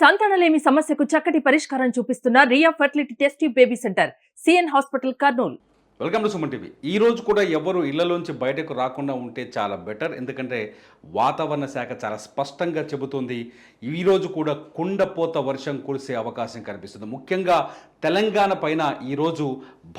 సంతానలేమి సమస్యకు చక్కటి పరిష్కారం చూపిస్తున్న Ria fertility test tube baby centre CN hospital Kurnool. Welcome to Suman TV. ఈ రోజు కూడా ఎవరు ఇళ్లలోంచి బయటకు రాకుండా ఉంటే చాలా బెటర్. ఎందుకంటే వాతావరణ శాఖ చాలా స్పష్టంగా చెబుతుంది, ఈరోజు కూడా కుండపోత వర్షం కురిసే అవకాశం కనిపిస్తుంది. ముఖ్యంగా తెలంగాణ పైన ఈరోజు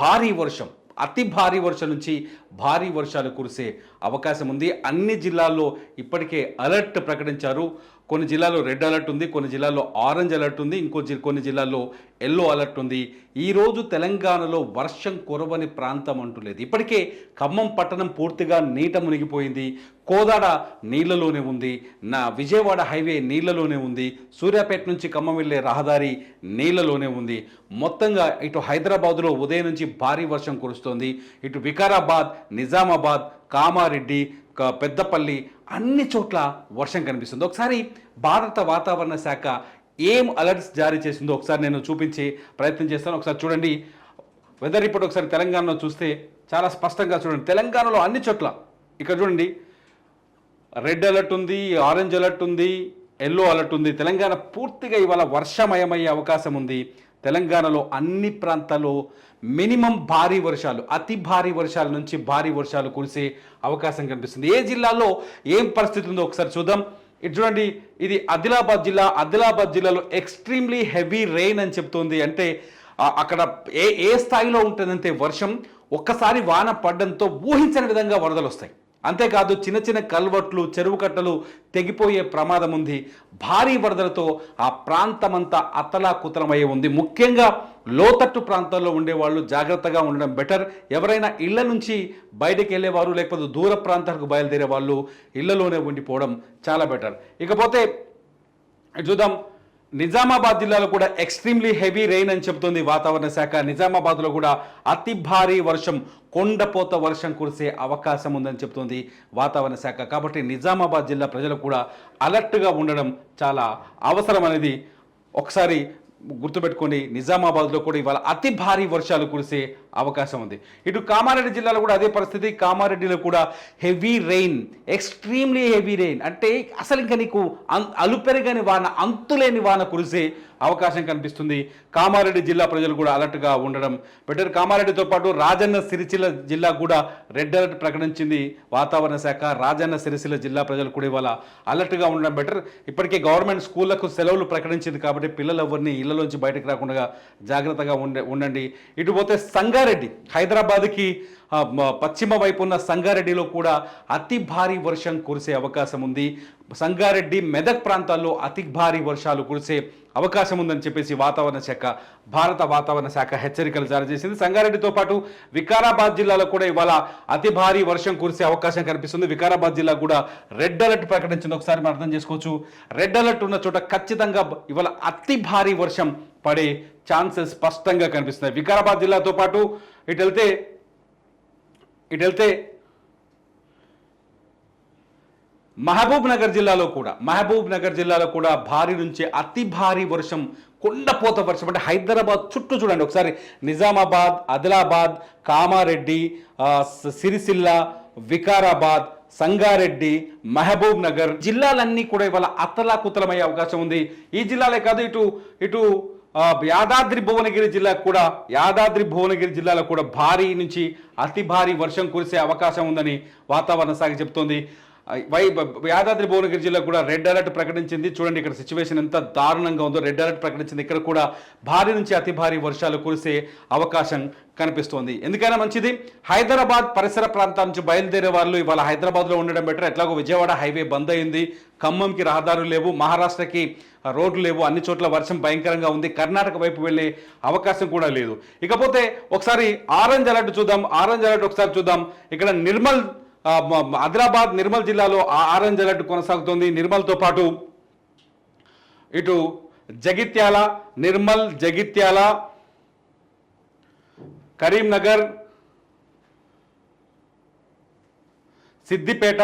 భారీ వర్షం, అతి భారీ వర్షం నుంచి భారీ వర్షాలు కురిసే అవకాశం ఉంది. అన్ని జిల్లాల్లో ఇప్పటికే అలర్ట్ ప్రకటించారు. కొన్ని జిల్లాల్లో రెడ్ అలర్ట్ ఉంది, కొన్ని జిల్లాల్లో ఆరెంజ్ అలర్ట్ ఉంది, కొన్ని జిల్లాల్లో ఎల్లో అలర్ట్ ఉంది. ఈరోజు తెలంగాణలో వర్షం కురవని ప్రాంతం అంటూ లేదు. ఇప్పటికే ఖమ్మం పట్టణం పూర్తిగా నీట మునిగిపోయింది. కోదాడ నీళ్లలోనే ఉంది, విజయవాడ హైవే నీళ్లలోనే ఉంది, సూర్యాపేట నుంచి ఖమ్మం వెళ్ళే రహదారి నీళ్లలోనే ఉంది. మొత్తంగా ఇటు హైదరాబాదులో ఉదయం నుంచి భారీ వర్షం కురుస్తోంది. ఇటు వికారాబాద్, నిజామాబాద్, కామారెడ్డి, పెద్దపల్లి అన్ని చోట్ల వర్షం కనిపిస్తుంది. ఒకసారి భారత వాతావరణ శాఖ ఏం అలర్ట్స్ జారీ చేసిందో ఒకసారి నేను చూపించే ప్రయత్నం చేస్తాను. ఒకసారి చూడండి వెదర్ రిపోర్ట్. ఒకసారి తెలంగాణలో చూస్తే చాలా స్పష్టంగా చూడండి. తెలంగాణలో అన్ని చోట్ల ఇక్కడ చూడండి, రెడ్ అలర్ట్ ఉంది, ఆరెంజ్ అలర్ట్ ఉంది, ఎల్లో అలర్ట్ ఉంది. తెలంగాణ పూర్తిగా ఇవాళ వర్షమయమయ్యే అవకాశం ఉంది. తెలంగాణలో అన్ని ప్రాంతాల్లో మినిమం భారీ వర్షాలు, అతి భారీ వర్షాల నుంచి భారీ వర్షాలు కురిసే అవకాశం కనిపిస్తుంది. ఏ జిల్లాలో ఏం పరిస్థితి ఉందో ఒకసారి చూద్దాం. ఇటు చూడండి, ఇది ఆదిలాబాద్ జిల్లా. ఆదిలాబాద్ జిల్లాలో ఎక్స్ట్రీమ్లీ హెవీ రెయిన్ అని చెప్తోంది. అంటే అక్కడ ఏ స్థాయిలో ఉంటుందంటే వర్షం ఒక్కసారి వాన పడడంతో ఊహించని విధంగా వరదలు వస్తాయి. అంతేకాదు చిన్న చిన్న కల్వర్ట్లు, చెరువు కట్టలు తెగిపోయే ప్రమాదం ఉంది. భారీ వరదలతో ఆ ప్రాంతమంతా అతలాకుతలమయ్యే ఉంది. ముఖ్యంగా లోతట్టు ప్రాంతాల్లో ఉండేవాళ్ళు జాగ్రత్తగా ఉండడం బెటర్. ఎవరైనా ఇళ్ల నుంచి బయటకు వెళ్ళేవారు, లేకపోతే దూర ప్రాంతాలకు బయలుదేరే వాళ్ళు ఇళ్లలోనే ఉండిపోవడం చాలా బెటర్. ఇకపోతే చూద్దాం, నిజామాబాద్ జిల్లాలో కూడా ఎక్స్ట్రీమ్లీ హెవీ రెయిన్ అని చెబుతోంది వాతావరణ శాఖ. నిజామాబాద్లో కూడా అతి భారీ వర్షం, కొండపోత వర్షం కురిసే అవకాశం ఉందని చెబుతోంది వాతావరణ శాఖ. కాబట్టి నిజామాబాద్ జిల్లా ప్రజలు కూడా అలర్ట్గా ఉండడం చాలా అవసరం అనేది ఒకసారి గుర్తుపెట్టుకోండి. నిజామాబాద్లో కూడా ఇవాళ అతి భారీ వర్షాలు కురిసే అవకాశం ఉంది. ఇటు కామారెడ్డి జిల్లాలో కూడా అదే పరిస్థితి. కామారెడ్డిలో కూడా heavy rain, extremely heavy rain, అంటే అసలు ఇంకా నీకు అలుపెరగని వాన, అంతులేని వాన కురిసే అవకాశం కనిపిస్తుంది. కామారెడ్డి జిల్లా ప్రజలు కూడా అలర్ట్గా ఉండడం బెటర్. కామారెడ్డితో పాటు రాజన్న సిరిసిల్ల జిల్లా కూడా రెడ్ అలర్ట్ ప్రకటించింది వాతావరణ శాఖ. రాజన్న సిరిసిల్ల జిల్లా ప్రజలు కూడా ఇవాళ అలర్ట్గా ఉండడం బెటర్. ఇప్పటికే గవర్నమెంట్ స్కూళ్లకు సెలవులు ప్రకటించింది కాబట్టి పిల్లలు ఎవరిని ఇళ్లలోంచి బయటకు రాకుండా జాగ్రత్తగా ఉండండి. ఇటు పోతే సంగారెడ్డి, హైదరాబాద్కి పశ్చిమ వైపు ఉన్న సంగారెడ్డిలో కూడా అతి భారీ వర్షం కురిసే అవకాశం ఉంది. సంగారెడ్డి, మెదక్ ప్రాంతాల్లో అతి భారీ వర్షాలు కురిసే అవకాశం ఉందని చెప్పేసి భారత వాతావరణ శాఖ హెచ్చరికలు జారీ చేసింది. సంగారెడ్డితో పాటు వికారాబాద్ జిల్లాలో కూడా ఇవాళ అతి భారీ వర్షం కురిసే అవకాశం కనిపిస్తుంది. వికారాబాద్ జిల్లా కూడా రెడ్ అలర్ట్ ప్రకటించింది. ఒకసారి మనం అర్థం చేసుకోవచ్చు. రెడ్ అలర్ట్ ఉన్న చోట ఖచ్చితంగా ఇవాళ అతి భారీ వర్షం పడే ఛాన్సెస్ స్పష్టంగా కనిపిస్తున్నాయి. వికారాబాద్ జిల్లాతో పాటు ఇటు వెళ్తే మహబూబ్ నగర్ జిల్లాలో కూడా భారీ నుంచి అతి భారీ వర్షం, కొండపోత వర్షం. అంటే హైదరాబాద్ చుట్టూ చూడండి ఒకసారి, నిజామాబాద్, ఆదిలాబాద్, కామారెడ్డి, సిరిసిల్ల, వికారాబాద్, సంగారెడ్డి, మహబూబ్ నగర్ జిల్లాలన్నీ కూడా ఇవాళ అతలాకుతలమయ్యే అవకాశం ఉంది. ఈ జిల్లాలే కాదు, ఇటు యాదాద్రి భువనగిరి జిల్లాలో కూడా భారీ నుంచి అతి భారీ వర్షం కురిసే అవకాశం ఉందని వాతావరణ శాఖ చెబుతోంది. యాదాద్రి భువనగిరి జిల్లా కూడా రెడ్ అలర్ట్ ప్రకటించింది. చూడండి ఇక్కడ సిచ్యువేషన్ ఎంత దారుణంగా ఉందో. రెడ్ అలర్ట్ ప్రకటించింది. ఇక్కడ కూడా భారీ నుంచి అతి భారీ వర్షాలు కురిసే అవకాశం కనిపిస్తోంది. ఎందుకైనా మంచిది, హైదరాబాద్ పరిసర ప్రాంతాల నుంచి బయలుదేరే వాళ్ళు ఇవాళ హైదరాబాద్లో ఉండడం బెటర్. ఎట్లాగో విజయవాడ హైవే బంద్ అయింది, ఖమ్మంకి రహదారులు లేవు, మహారాష్ట్రకి రోడ్లు లేవు, అన్ని చోట్ల వర్షం భయంకరంగా ఉంది. కర్ణాటక వైపు వెళ్ళే అవకాశం కూడా లేదు. ఇకపోతే ఒకసారి ఆరెంజ్ అలర్ట్ చూద్దాం. ఇక్కడ ఆదిలాబాద్, నిర్మల్ జిల్లాలో ఆరెంజ్ అలర్ట్ కొనసాగుతోంది. నిర్మల్తో పాటు ఇటు జగిత్యాల, కరీంనగర్, సిద్దిపేట,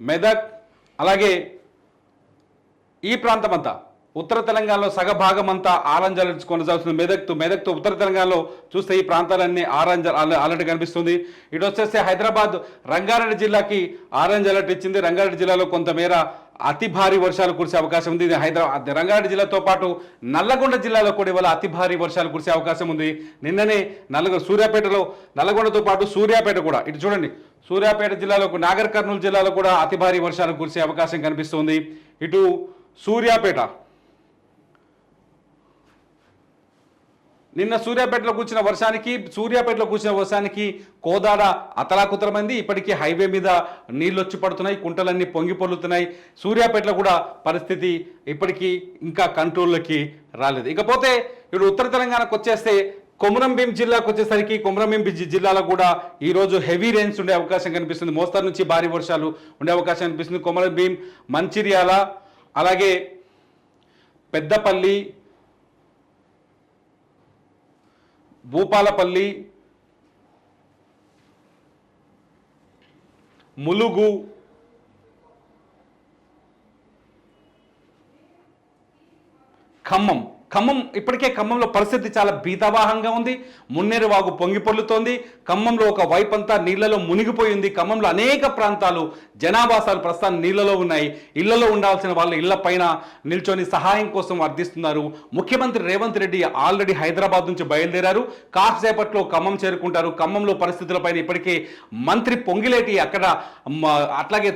మెదక్ అలాగే ఈ ప్రాంతమంతా ఉత్తర తెలంగాణలో సగభాగం అంతా ఆరెంజ్ అలర్ట్ కొనసాగుతుంది. మెదక్తో ఉత్తర తెలంగాణలో చూస్తే ఈ ప్రాంతాలన్నీ ఆరెంజ్ అలర్ట్ కనిపిస్తుంది. ఇటు వచ్చేస్తే హైదరాబాద్ రంగారెడ్డి జిల్లాకి ఆరెంజ్ అలర్ట్ ఇచ్చింది. రంగారెడ్డి జిల్లాలో కొంతమేర అతి భారీ వర్షాలు కురిసే అవకాశం ఉంది. రంగారెడ్డి జిల్లాతో పాటు నల్లగొండ జిల్లాలో కూడా ఇవాళ అతి భారీ వర్షాలు కురిసే అవకాశం ఉంది. నిన్ననే సూర్యాపేటలో నల్లగొండతో పాటు సూర్యాపేట కూడా ఇటు చూడండి, సూర్యాపేట జిల్లాలో నాగర్ కర్నూలు జిల్లాలో కూడా అతి భారీ వర్షాలు కురిసే అవకాశం కనిపిస్తుంది. ఇటు నిన్న సూర్యాపేటలో కూర్చున్న వర్షానికి కోదాడ అతలాకుతలమైంది. ఇప్పటికీ హైవే మీద నీళ్ళు వచ్చి పడుతున్నాయి, కుంటలన్నీ పొంగి పొర్లుతున్నాయి. సూర్యాపేటలో కూడా పరిస్థితి ఇప్పటికీ ఇంకా కంట్రోల్లోకి రాలేదు. ఇకపోతే ఇప్పుడు ఉత్తర తెలంగాణకు వచ్చేస్తే కొమరంభీం జిల్లాకు వచ్చేసరికి కొమరంభీం జిల్లాలో కూడా ఈరోజు హెవీ రెయిన్స్ ఉండే అవకాశం కనిపిస్తుంది. మోస్తరు నుంచి భారీ వర్షాలు ఉండే అవకాశం కనిపిస్తుంది. కొమరంభీం, మంచిర్యాల, అలాగే పెద్దపల్లి, భూపాలపల్లి, ములుగు, ఖమ్మం ఇప్పటికే ఖమ్మంలో పరిస్థితి చాలా భీతావహంగా ఉంది. మున్నేరు వాగు పొంగి పొర్లుతోంది. ఖమ్మంలో ఒక వైపంతా నీళ్లలో మునిగిపోయింది. ఖమ్మంలో అనేక ప్రాంతాలు జనావాసాలు ప్రస్తుతం నీళ్లలో ఉన్నాయి. ఇళ్లలో ఉండాల్సిన వాళ్ళు ఇళ్ల పైన నిల్చొని సహాయం కోసం అర్థిస్తున్నారు. ముఖ్యమంత్రి రేవంత్ రెడ్డి ఆల్రెడీ హైదరాబాద్ నుంచి బయలుదేరారు. కాసేపట్లో ఖమ్మం చేరుకుంటారు. ఖమ్మంలో పరిస్థితులపైన ఇప్పటికే మంత్రి పొంగిలేటి అక్కడ అట్లాగే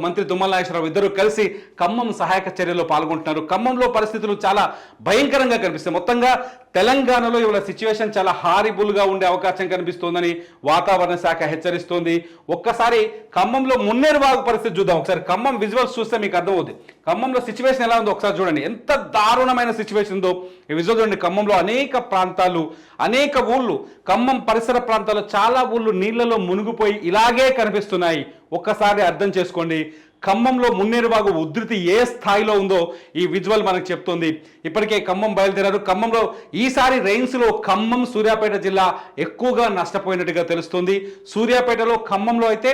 మంత్రి తుమ్మల నాగేశ్వరరావు ఇద్దరు కలిసి ఖమ్మం సహాయక చర్యలో పాల్గొంటున్నారు. ఖమ్మంలో పరిస్థితులు చాలా భయంకరంగా కనిపిస్తాయి. మొత్తంగా తెలంగాణలో ఇవాళ సిచ్యువేషన్ చాలా హారిబుల్గా ఉండే అవకాశం కనిపిస్తోందని వాతావరణ శాఖ హెచ్చరిస్తోంది. ఒక్కసారి ఖమ్మంలో మున్నేరు వాగు పరిస్థితి చూద్దాం. ఒకసారి ఖమ్మం విజువల్స్ చూస్తే మీకు అర్థమవుతుంది. ఖమ్మంలో సిచ్యువేషన్ ఎలా ఉందో ఒకసారి చూడండి. ఎంత దారుణమైన సిచ్యువేషన్ ఉందో ఈ విజువల్ చూడండి. ఖమ్మంలో అనేక ప్రాంతాలు, అనేక ఊళ్ళు, ఖమ్మం పరిసర ప్రాంతాల్లో చాలా ఊళ్ళు నీళ్లలో మునిగిపోయి ఇలాగే కనిపిస్తున్నాయి. ఒక్కసారి అర్థం చేసుకోండి. ఖమ్మంలో మున్నేరు వాగు ఉధృతి ఏ స్థాయిలో ఉందో ఈ విజువల్ మనకు చెప్తుంది. ఇప్పటికే ఖమ్మం బయలుదేరారు. ఖమ్మంలో ఈసారి రెయిన్స్లో ఖమ్మం, సూర్యాపేట జిల్లా ఎక్కువగా నష్టపోయినట్టుగా తెలుస్తుంది. సూర్యాపేటలో, ఖమ్మంలో అయితే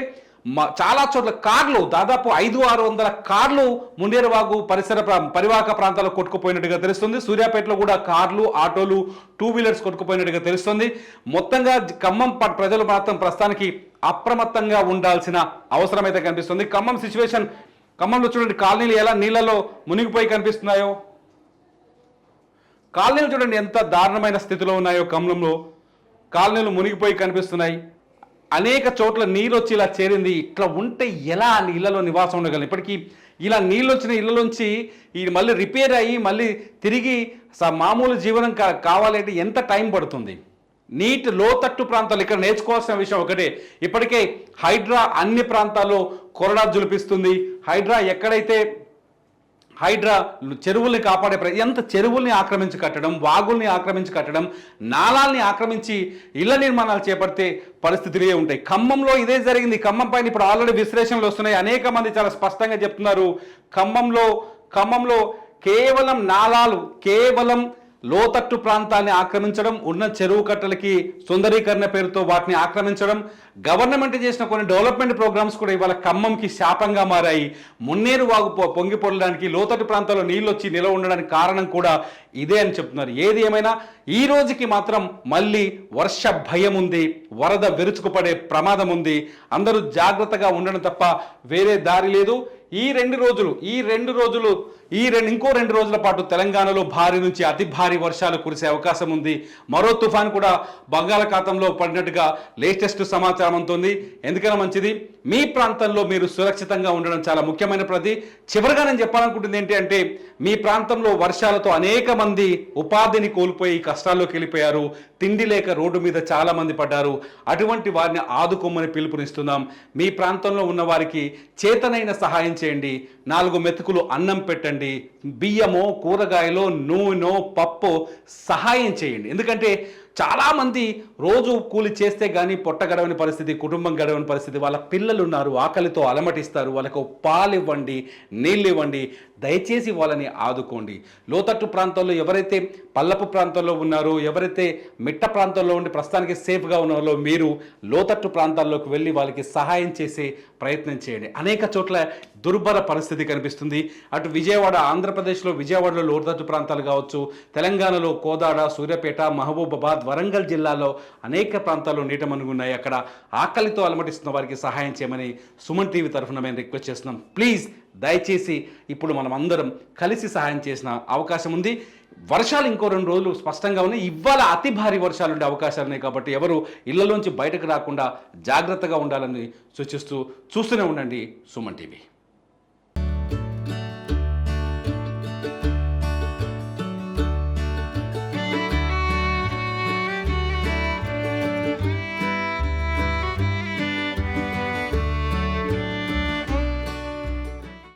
చాలా చోట్ల కార్లు, దాదాపు 500-600 కార్లు మున్నేరు వాగు పరివాహక ప్రాంతాల్లో కొట్టుకుపోయినట్టుగా తెలుస్తుంది. సూర్యాపేటలో కూడా కార్లు, ఆటోలు, 2 వీలర్స్ కొట్టుకుపోయినట్టుగా తెలుస్తుంది. మొత్తంగా ఖమ్మం ప్రజలు మాత్రం ప్రస్తుతానికి అప్రమత్తంగా ఉండాల్సిన అవసరం అయితే కనిపిస్తుంది. ఖమ్మం సిచ్యువేషన్, ఖమ్మంలో చూడండి కాలనీలు ఎలా నీళ్లలో మునిగిపోయి కనిపిస్తున్నాయో. కాలనీలు చూడండి ఎంత దారుణమైన స్థితిలో ఉన్నాయో. ఖమ్మంలో కాలనీలు మునిగిపోయి కనిపిస్తున్నాయి. అనేక చోట్ల నీరు వచ్చి ఇలా చేరింది. ఇట్లా ఉంటే ఎలా ఇళ్లలో నివాసం ఉండగలం? ఇప్పటికీ ఇలా నీళ్ళు వచ్చిన ఇళ్లలోంచి మళ్ళీ రిపేర్ అయ్యి మళ్ళీ తిరిగి మామూలు జీవనం కావాలంటే ఎంత టైం పడుతుంది? నీటి లోతట్టు ప్రాంతాలు ఇక్కడ నేర్చుకోవాల్సిన విషయం ఒకటే. ఇప్పటికే హైడ్రా అన్ని ప్రాంతాల్లో కొరడా జులిపిస్తుంది. హైడ్రా చెరువుల్ని కాపాడే ఎంత చెరువుల్ని ఆక్రమించి కట్టడం, వాగుల్ని ఆక్రమించి కట్టడం, నాలాల్ని ఆక్రమించి ఇళ్ల నిర్మాణాలు చేపడితే పరిస్థితులే ఉంటాయి. ఖమ్మంలో ఇదే జరిగింది. ఖమ్మం పైన ఇప్పుడు ఆల్రెడీ విశ్లేషణలు వస్తున్నాయి. అనేక మంది చాలా స్పష్టంగా చెప్తున్నారు. ఖమ్మంలో కేవలం నాలాలు, కేవలం లోతట్టు ప్రాంతాన్ని ఆక్రమించడం, ఉన్న చెరువు కట్టలకి సుందరీకరణ పేరుతో వాటిని ఆక్రమించడం, గవర్నమెంట్ చేసిన కొన్ని డెవలప్మెంట్ ప్రోగ్రామ్స్ కూడా ఇవాళ ఖమ్మంకి శాపంగా మారాయి. మున్నేరు వాగు పొంగి పొరడానికి, లోతట్టు ప్రాంతాల్లో నీళ్ళు వచ్చి నిలవ ఉండడానికి కారణం కూడా ఇదే అని చెప్తున్నారు. ఏది ఏమైనా ఈ రోజుకి మాత్రం మళ్ళీ వర్ష భయం ఉంది, వరద విరుచుకుపడే ప్రమాదం ఉంది. అందరూ జాగ్రత్తగా ఉండడం తప్ప వేరే దారి లేదు. ఇంకో 2 రోజుల పాటు తెలంగాణలో భారీ నుంచి అతి భారీ వర్షాలు కురిసే అవకాశం ఉంది. మరో తుఫాన్ కూడా బంగాళాఖాతంలో పడినట్టుగా లేటెస్ట్ సమాచారం ఉంటుంది. ఎందుకైనా మంచిది మీ ప్రాంతంలో మీరు సురక్షితంగా ఉండడం చాలా ముఖ్యమైన ప్రతి. చివరిగా నేను చెప్పాలనుకుంటుంది ఏంటి అంటే, మీ ప్రాంతంలో వర్షాలతో అనేక మంది ఉపాధిని కోల్పోయి కష్టాల్లోకి వెళ్ళిపోయారు. తిండి లేక రోడ్డు మీద చాలా మంది పడ్డారు. అటువంటి వారిని ఆదుకోమని పిలుపునిస్తున్నాం. మీ ప్రాంతంలో ఉన్న వారికి చేతనైన సహాయం చేయండి. 4 మెతుకులు అన్నం పెట్టండి. బియ్యమో, కూరగాయలో, నూనె, పప్పు సహాయం చేయండి. ఎందుకంటే చాలామంది రోజు కూలి చేస్తే కానీ పొట్ట గడవని పరిస్థితి, కుటుంబం గడవని పరిస్థితి, వాళ్ళ పిల్లలు ఉన్నారు, ఆకలితో అలమటిస్తారు, వాళ్ళకు పాలు ఇవ్వండి, నీళ్ళు ఇవ్వండి, దయచేసి వాళ్ళని ఆదుకోండి. లోతట్టు ప్రాంతాల్లో ఎవరైతే పల్లపు ప్రాంతాల్లో ఉన్నారో, ఎవరైతే మిట్ట ప్రాంతాల్లో ఉండి ప్రస్తుతానికి సేఫ్గా ఉన్నారో మీరు లోతట్టు ప్రాంతాల్లోకి వెళ్ళి వాళ్ళకి సహాయం చేసే ప్రయత్నం చేయండి. అనేక చోట్ల దుర్భర పరిస్థితి కనిపిస్తుంది. అటు విజయవాడ, ఆంధ్రప్రదేశ్లో విజయవాడలో లోతట్టు ప్రాంతాలు కావచ్చు, తెలంగాణలో కోదాడ, సూర్యాపేట, మహబూబాబాద్, వరంగల్ జిల్లాలో అనేక ప్రాంతాల్లో నీట మునుగున్నాయి. అక్కడ ఆకలితో అలమటిస్తున్న వారికి సహాయం చేయమని సుమన్ టీవీ తరఫున మేము రిక్వెస్ట్ చేస్తున్నాం. ప్లీజ్ దయచేసి ఇప్పుడు మనం అందరం కలిసి సహాయం చేసిన అవకాశం ఉంది. వర్షాలు ఇంకో 2 రోజులు స్పష్టంగా ఉన్నాయి. ఇవాళ అతి భారీ వర్షాలు ఉండే అవకాశాలు ఉన్నాయి కాబట్టి ఎవరు ఇళ్లలోంచి బయటకు రాకుండా జాగ్రత్తగా ఉండాలని సూచిస్తూ చూస్తూనే ఉండండి సుమన్ టీవీ.